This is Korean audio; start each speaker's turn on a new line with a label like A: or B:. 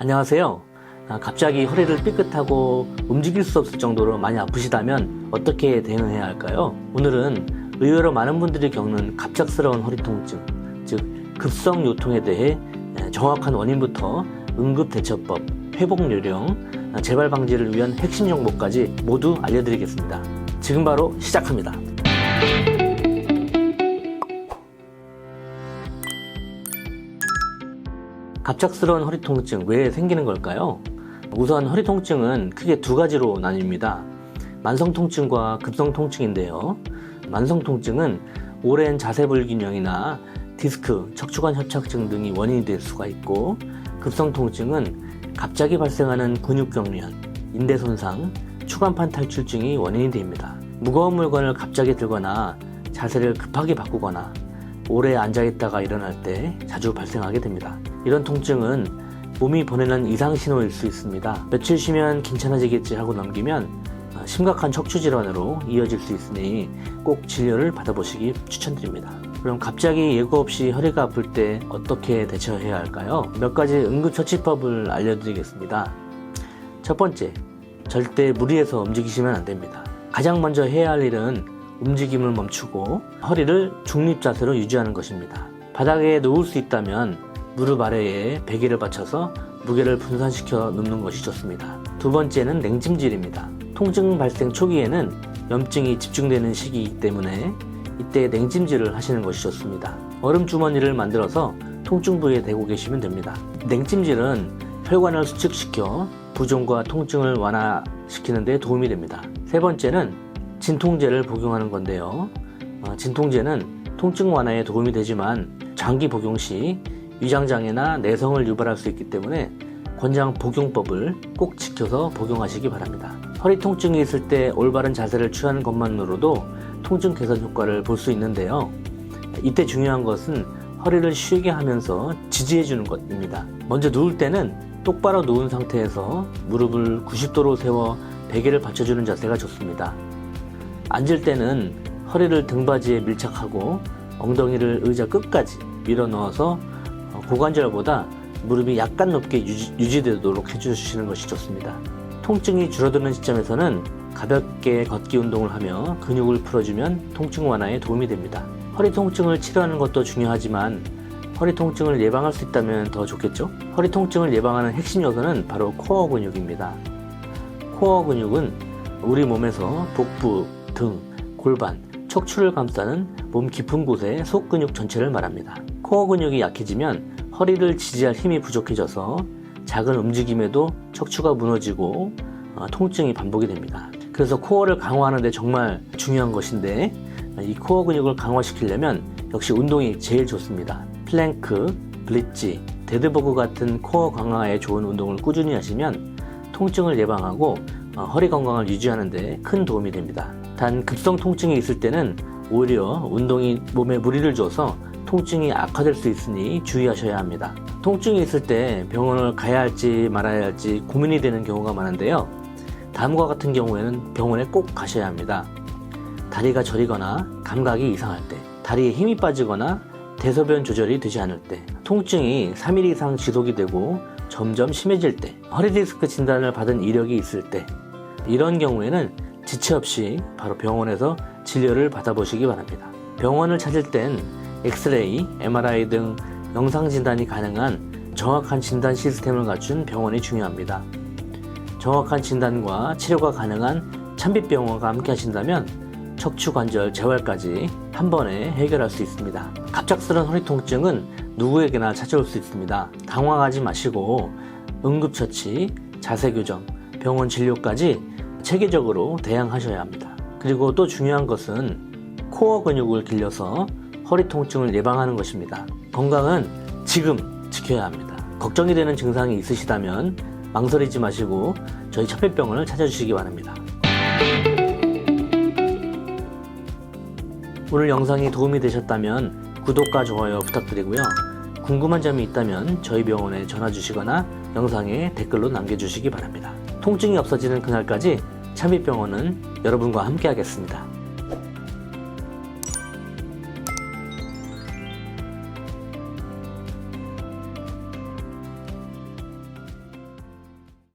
A: 안녕하세요. 갑자기 허리를 삐끗하고 움직일 수 없을 정도로 많이 아프시다면 어떻게 대응해야 할까요? 오늘은 의외로 많은 분들이 겪는 갑작스러운 허리 통증, 즉 급성 요통에 대해 정확한 원인부터 응급대처법, 회복 요령, 재발 방지를 위한 핵심 정보까지 모두 알려드리겠습니다. 지금 바로 시작합니다. 갑작스러운 허리 통증 왜 생기는 걸까요? 우선 허리 통증은 크게 두 가지로 나뉩니다. 만성 통증과 급성 통증인데요. 만성 통증은 오랜 자세 불균형이나 디스크, 척추관 협착증 등이 원인이 될 수가 있고, 급성 통증은 갑자기 발생하는 근육 경련, 인대 손상, 추간판 탈출증이 원인이 됩니다. 무거운 물건을 갑자기 들거나 자세를 급하게 바꾸거나 오래 앉아있다가 일어날 때 자주 발생하게 됩니다. 이런 통증은 몸이 보내는 이상 신호일 수 있습니다. 며칠 쉬면 괜찮아지겠지 하고 넘기면 심각한 척추 질환으로 이어질 수 있으니 꼭 진료를 받아보시기 추천드립니다. 그럼 갑자기 예고 없이 허리가 아플 때 어떻게 대처해야 할까요? 몇 가지 응급처치법을 알려드리겠습니다. 첫 번째, 절대 무리해서 움직이시면 안 됩니다. 가장 먼저 해야 할 일은 움직임을 멈추고 허리를 중립 자세로 유지하는 것입니다. 바닥에 놓을 수 있다면 무릎 아래에 베개를 받쳐서 무게를 분산시켜 눕는 것이 좋습니다. 두 번째는 냉찜질입니다. 통증 발생 초기에는 염증이 집중되는 시기이기 때문에 이때 냉찜질을 하시는 것이 좋습니다. 얼음 주머니를 만들어서 통증 부위에 대고 계시면 됩니다. 냉찜질은 혈관을 수축시켜 부종과 통증을 완화시키는 데 도움이 됩니다. 세 번째는 진통제를 복용하는 건데요. 진통제는 통증 완화에 도움이 되지만 장기 복용 시 위장장애나 내성을 유발할 수 있기 때문에 권장 복용법을 꼭 지켜서 복용하시기 바랍니다. 허리 통증이 있을 때 올바른 자세를 취하는 것만으로도 통증 개선 효과를 볼 수 있는데요. 이때 중요한 것은 허리를 쉬게 하면서 지지해 주는 것입니다. 먼저 누울 때는 똑바로 누운 상태에서 무릎을 90도로 세워 베개를 받쳐주는 자세가 좋습니다. 앉을 때는 허리를 등받이에 밀착하고 엉덩이를 의자 끝까지 밀어 넣어서 고관절보다 무릎이 약간 높게 유지되도록 해주시는 것이 좋습니다. 통증이 줄어드는 시점에서는 가볍게 걷기 운동을 하며 근육을 풀어주면 통증 완화에 도움이 됩니다. 허리 통증을 치료하는 것도 중요하지만 허리 통증을 예방할 수 있다면 더 좋겠죠? 허리 통증을 예방하는 핵심 요소는 바로 코어 근육입니다. 코어 근육은 우리 몸에서 복부, 등, 골반, 척추를 감싸는 몸 깊은 곳의 속근육 전체를 말합니다. 코어 근육이 약해지면 허리를 지지할 힘이 부족해져서 작은 움직임에도 척추가 무너지고 통증이 반복이 됩니다. 그래서 코어를 강화하는 데 정말 중요한 것인데, 이 코어 근육을 강화시키려면 역시 운동이 제일 좋습니다. 플랭크, 브릿지, 데드버그 같은 코어 강화에 좋은 운동을 꾸준히 하시면 통증을 예방하고 허리 건강을 유지하는 데 큰 도움이 됩니다. 단 급성 통증이 있을 때는 오히려 운동이 몸에 무리를 줘서 통증이 악화될 수 있으니 주의하셔야 합니다. 통증이 있을 때 병원을 가야 할지 말아야 할지 고민이 되는 경우가 많은데요. 다음과 같은 경우에는 병원에 꼭 가셔야 합니다. 다리가 저리거나 감각이 이상할 때, 다리에 힘이 빠지거나 대소변 조절이 되지 않을 때, 통증이 3일 이상 지속이 되고 점점 심해질 때, 허리 디스크 진단을 받은 이력이 있을 때, 이런 경우에는 지체 없이 바로 병원에서 진료를 받아보시기 바랍니다. 병원을 찾을 땐 엑스레이, MRI 등 영상 진단이 가능한 정확한 진단 시스템을 갖춘 병원이 중요합니다. 정확한 진단과 치료가 가능한 찬빛병원과 함께 하신다면 척추관절 재활까지 한 번에 해결할 수 있습니다. 갑작스러운 허리 통증은 누구에게나 찾아올 수 있습니다. 당황하지 마시고 응급처치, 자세교정, 병원 진료까지 체계적으로 대응하셔야 합니다. 그리고 또 중요한 것은 코어 근육을 길러서 허리 통증을 예방하는 것입니다. 건강은 지금 지켜야 합니다. 걱정이 되는 증상이 있으시다면 망설이지 마시고 저희 척빛병원을 찾아주시기 바랍니다. 오늘 영상이 도움이 되셨다면 구독과 좋아요 부탁드리고요. 궁금한 점이 있다면 저희 병원에 전화 주시거나 영상에 댓글로 남겨주시기 바랍니다. 통증이 없어지는 그날까지 찬빛병원은 여러분과 함께 하겠습니다.